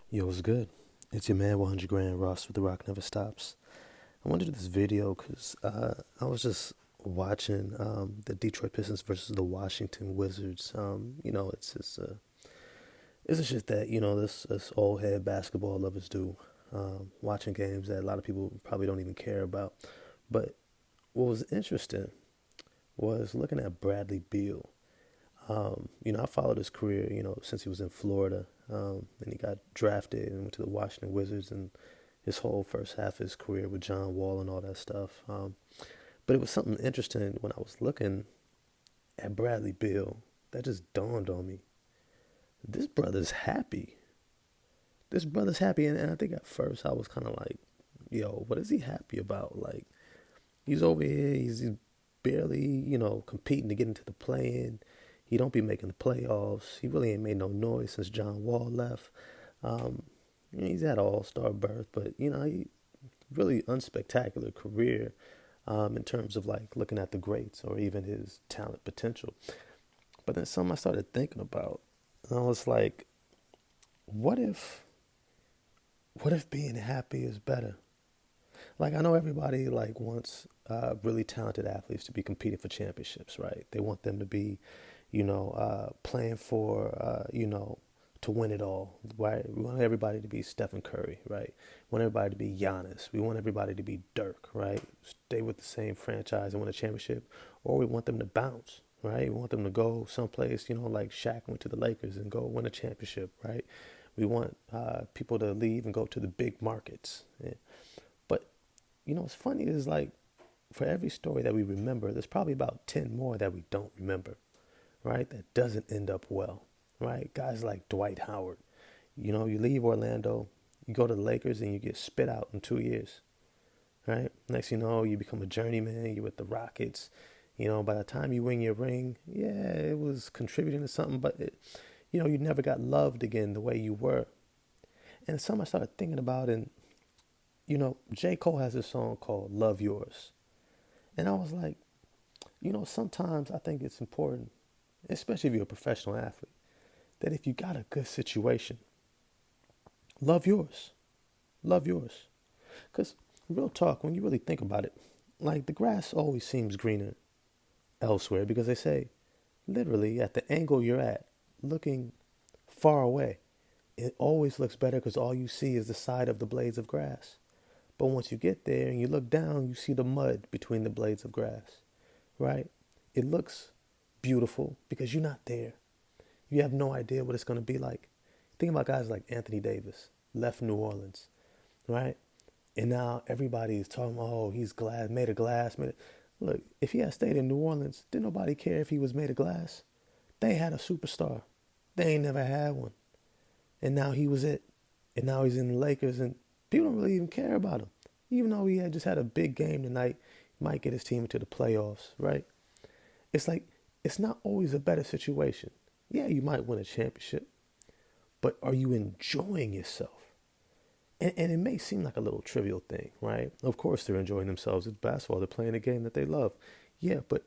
Yo, what's good? It's your man, 100 Grand Ross with The Rock Never Stops. I wanted to do this video because I was just watching the Detroit Pistons versus the Washington Wizards. It's a shit that this old head basketball lovers do. Watching games that a lot of people probably don't even care about. But what was interesting was looking at Bradley Beal. I followed his career, since he was in Florida. And he got drafted and went to the Washington Wizards and his whole first half of his career with John Wall and all that stuff. But it was something interesting when I was looking at Bradley Beal that just dawned on me. This brother's happy. This brother's happy. And I think at first I was kind of like, yo, what is he happy about? Like, he's over here, he's barely, competing to get into the play-in. He don't be making the playoffs. He really ain't made no noise since John Wall left. Um, he's had an all-star berth, but he really unspectacular career in terms of like looking at the greats or even his talent potential. But then something I started thinking about, and I was like, what if, what if being happy is better? Like I know everybody like wants really talented athletes to be competing for championships, right? They want them to be, playing for, to win it all, right? We want everybody to be Stephen Curry, right? We want everybody to be Giannis. We want everybody to be Dirk, right? Stay with the same franchise and win a championship, or we want them to bounce, right? We want them to go someplace, like Shaq went to the Lakers and go win a championship, right? We want people to leave and go to the big markets. Yeah. But what's funny is like for every story that we remember, there's probably about 10 more that we don't remember, right? That doesn't end up well, right? Guys like Dwight Howard. You leave Orlando, you go to the Lakers and you get spit out in 2 years, right? Next you know, you become a journeyman, you're with the Rockets. By the time you win your ring, yeah, it was contributing to something, but you never got loved again the way you were. And something I started thinking about, and J. Cole has this song called Love Yours. And I was like, sometimes I think it's important, especially if you're a professional athlete, that if you got a good situation, love yours. Love yours. Because real talk, when you really think about it, like the grass always seems greener elsewhere because they say, literally, at the angle you're at, looking far away, it always looks better because all you see is the side of the blades of grass. But once you get there and you look down, you see the mud between the blades of grass, right? It looks beautiful because you're not there. You have no idea what it's going to be like. Think about guys like Anthony Davis, left New Orleans, right? And now everybody is talking, oh, he's glass, made of glass. Look, if he had stayed in New Orleans, didn't nobody care if he was made of glass. They had a superstar. They ain't never had one. And now he was it. And now he's in the Lakers, and people don't really even care about him. Even though he had just had a big game tonight, he might get his team into the playoffs, right? It's like, it's not always a better situation. Yeah, you might win a championship, but are you enjoying yourself? And it may seem like a little trivial thing, right? Of course they're enjoying themselves. It's basketball. They're playing a game that they love. Yeah, but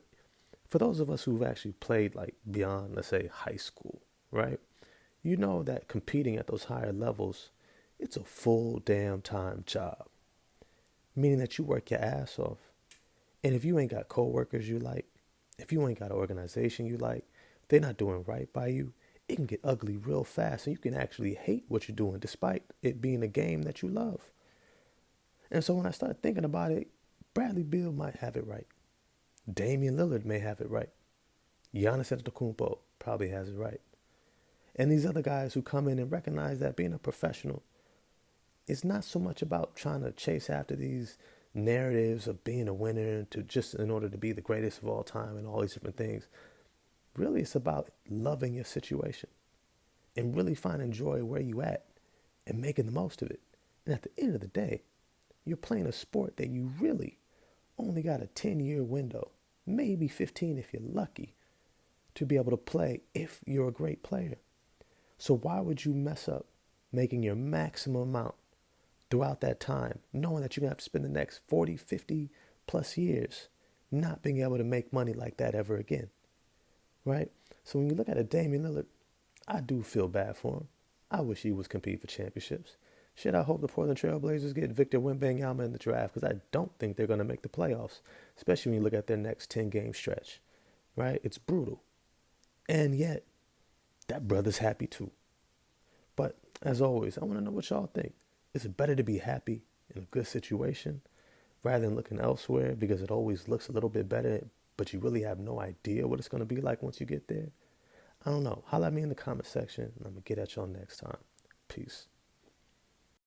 for those of us who've actually played like beyond, let's say, high school, right? You know that competing at those higher levels, it's a full damn time job, meaning that you work your ass off. And if you ain't got coworkers you like, if you ain't got an organization you like, they're not doing right by you, it can get ugly real fast and you can actually hate what you're doing despite it being a game that you love. And so when I started thinking about it, Bradley Beal might have it right. Damian Lillard may have it right. Giannis Antetokounmpo probably has it right. And these other guys who come in and recognize that being a professional is not so much about trying to chase after these narratives of being a winner to just in order to be the greatest of all time and all these different things. Really, it's about loving your situation and really finding joy where you at and making the most of it. And at the end of the day, you're playing a sport that you really only got a 10-year window, maybe 15 if you're lucky, to be able to play if you're a great player. So why would you mess up making your maximum amount throughout that time, knowing that you're going to have to spend the next 40, 50 plus years not being able to make money like that ever again, right? So when you look at a Damian Lillard, I do feel bad for him. I wish he was competing for championships. Shit, I hope the Portland Trailblazers get Victor Wembanyama in the draft because I don't think they're going to make the playoffs, especially when you look at their next 10-game stretch, right? It's brutal. And yet, that brother's happy too. But as always, I want to know what y'all think. Is it better to be happy in a good situation rather than looking elsewhere because it always looks a little bit better, but you really have no idea what it's going to be like once you get there? I don't know. Holla at me in the comment section, and I'm going to get at y'all next time. Peace.